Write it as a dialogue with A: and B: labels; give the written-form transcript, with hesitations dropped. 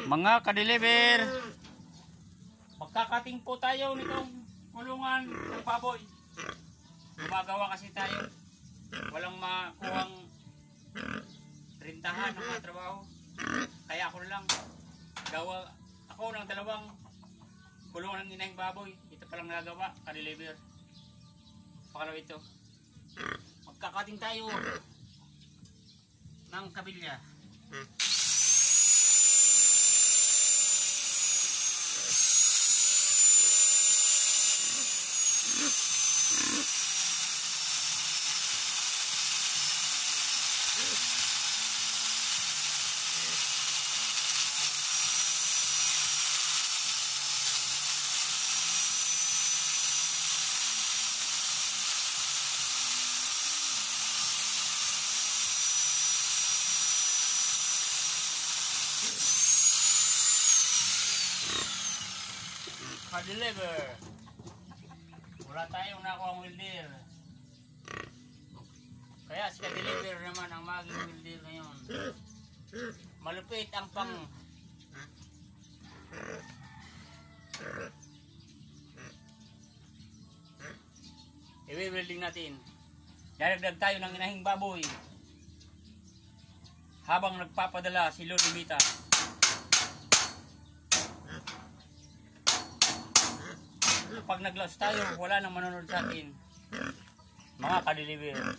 A: Mga ka-deliver, magkakating po tayo nitong kulungan ng baboy. Gumagawa kasi tayo, walang makuhang rintahan ng mga trabaho. Kaya ako lang gawa ako ng dalawang kulungan ng inahing baboy. Ito palang nagagawa, ka-deliver. Pakalaw ito. Magkakating tayo ng kabilya. Ka-deliver. Wala tayong nakuha ang welder. Kaya si ka-deliver naman ang maging welder ngayon. Malupit ang pang i-welding natin. Daragdag tayo ng inahing baboy habang nagpapadala si Lord Imita. Pag nag-loss tayo, wala nang manonood sa atin. Mga ka-deliver.